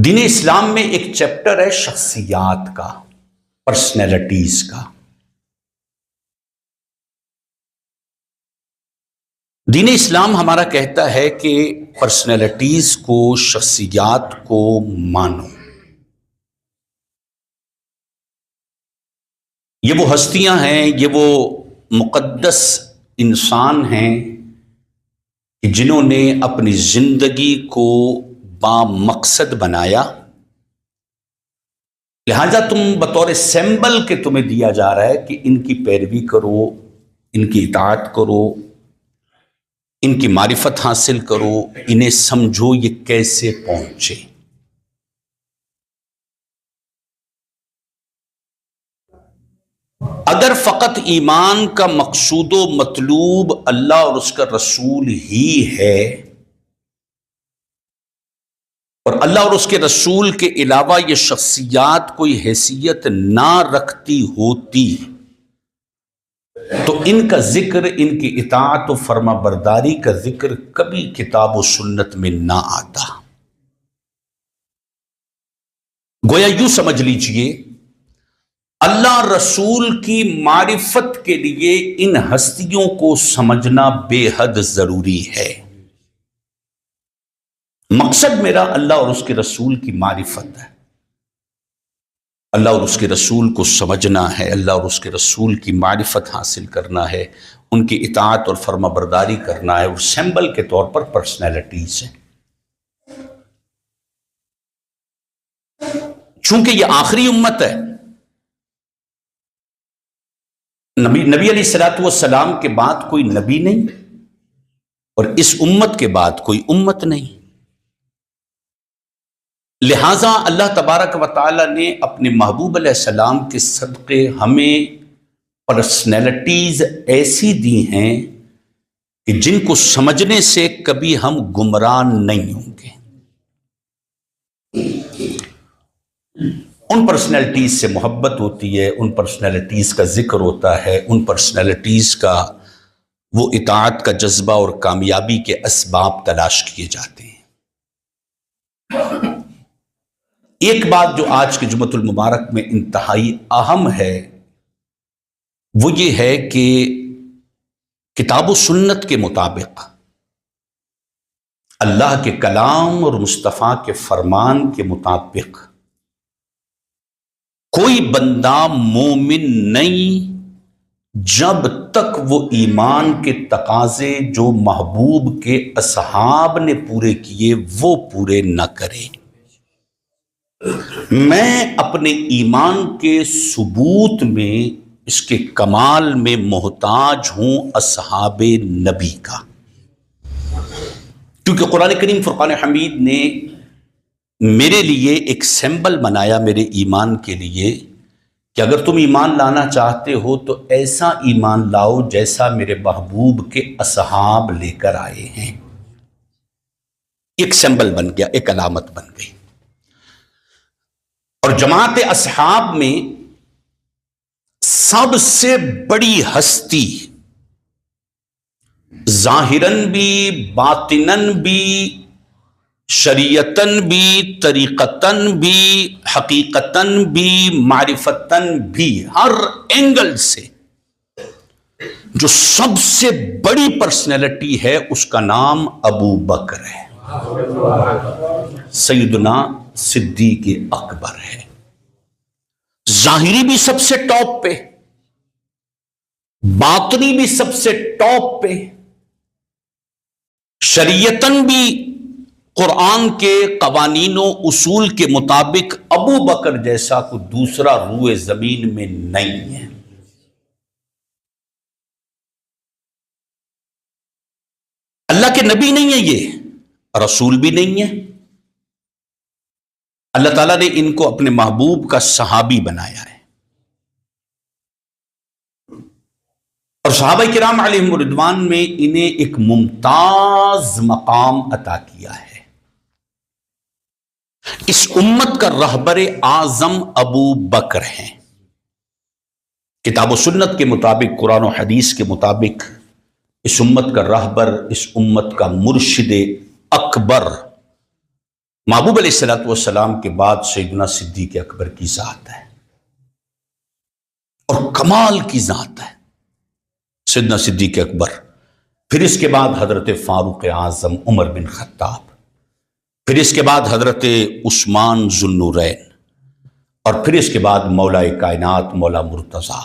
دین اسلام میں ایک چیپٹر ہے شخصیات کا، پرسنالٹیز کا۔ دین اسلام ہمارا کہتا ہے کہ پرسنالٹیز کو، شخصیات کو مانو۔ یہ وہ ہستیاں ہیں، یہ وہ مقدس انسان ہیں کہ جنہوں نے اپنی زندگی کو با مقصد بنایا، لہذا تم بطور سمبل کے تمہیں دیا جا رہا ہے کہ ان کی پیروی کرو، ان کی اطاعت کرو، ان کی معرفت حاصل کرو، انہیں سمجھو یہ کیسے پہنچے۔ اگر فقط ایمان کا مقصود و مطلوب اللہ اور اس کا رسول ہی ہے، اور اللہ اور اس کے رسول کے علاوہ یہ شخصیات کوئی حیثیت نہ رکھتی ہوتی، تو ان کا ذکر، ان کی اطاعت و فرما برداری کا ذکر کبھی کتاب و سنت میں نہ آتا۔ گویا یوں سمجھ لیجئے، اللہ رسول کی معرفت کے لیے ان ہستیوں کو سمجھنا بے حد ضروری ہے۔ مقصد میرا اللہ اور اس کے رسول کی معرفت ہے، اللہ اور اس کے رسول کو سمجھنا ہے، اللہ اور اس کے رسول کی معرفت حاصل کرنا ہے، ان کی اطاعت اور فرما برداری کرنا ہے، اور سمبل کے طور پر پرسنالٹیز ہیں۔ چونکہ یہ آخری امت ہے، نبی علیہ الصلوۃ والسلام کے بعد کوئی نبی نہیں، اور اس امت کے بعد کوئی امت نہیں، لہٰذا اللہ تبارک و تعالی نے اپنے محبوب علیہ السلام کے صدقے ہمیں پرسنالٹیز ایسی دی ہیں کہ جن کو سمجھنے سے کبھی ہم گمراہ نہیں ہوں گے۔ ان پرسنالٹیز سے محبت ہوتی ہے، ان پرسنالٹیز کا ذکر ہوتا ہے، ان پرسنالٹیز کا وہ اطاعت کا جذبہ اور کامیابی کے اسباب تلاش کیے جاتے ہیں۔ ایک بات جو آج کے جمعۃ المبارک میں انتہائی اہم ہے، وہ یہ ہے کہ کتاب و سنت کے مطابق، اللہ کے کلام اور مصطفیٰ کے فرمان کے مطابق، کوئی بندہ مومن نہیں جب تک وہ ایمان کے تقاضے جو محبوب کے اصحاب نے پورے کیے وہ پورے نہ کرے۔ میں اپنے ایمان کے ثبوت میں، اس کے کمال میں محتاج ہوں اصحاب نبی کا، کیونکہ قرآن کریم فرقان حمید نے میرے لیے ایک سمبل بنایا میرے ایمان کے لیے کہ اگر تم ایمان لانا چاہتے ہو تو ایسا ایمان لاؤ جیسا میرے محبوب کے اصحاب لے کر آئے ہیں۔ ایک سمبل بن گیا، ایک علامت بن گئی۔ اور جماعت اصحاب میں سب سے بڑی ہستی، ظاہراً بھی، باطناً بھی، شریعتاً بھی، طریقتاً بھی، حقیقتاً بھی، معرفتاً بھی، ہر اینگل سے جو سب سے بڑی پرسنالٹی ہے اس کا نام ابو بکر ہے، سیدنا صدیق اکبر ہے۔ ظاہری بھی سب سے ٹاپ پہ، باطنی بھی سب سے ٹاپ پہ، شریعتاً بھی قرآن کے قوانین و اصول کے مطابق ابو بکر جیسا کوئی دوسرا روئے زمین میں نہیں ہے۔ اللہ کے نبی نہیں ہے، یہ رسول بھی نہیں ہے، اللہ تعالیٰ نے ان کو اپنے محبوب کا صحابی بنایا ہے، اور صحابہ کرام علیہم رضوان میں انہیں ایک ممتاز مقام عطا کیا ہے۔ اس امت کا رہبر اعظم ابو بکر ہیں۔ کتاب و سنت کے مطابق، قرآن و حدیث کے مطابق، اس امت کا رہبر، اس امت کا مرشد اکبر محبوب علیہ الصلوۃ والسلام کے بعد سیدنا صدیق اکبر کی ذات ہے، اور کمال کی ذات ہے سیدنا صدیق اکبر۔ پھر اس کے بعد حضرت فاروق اعظم عمر بن خطاب، پھر اس کے بعد حضرت عثمان ذو النورین، اور پھر اس کے بعد مولا کائنات مولا مرتضیٰ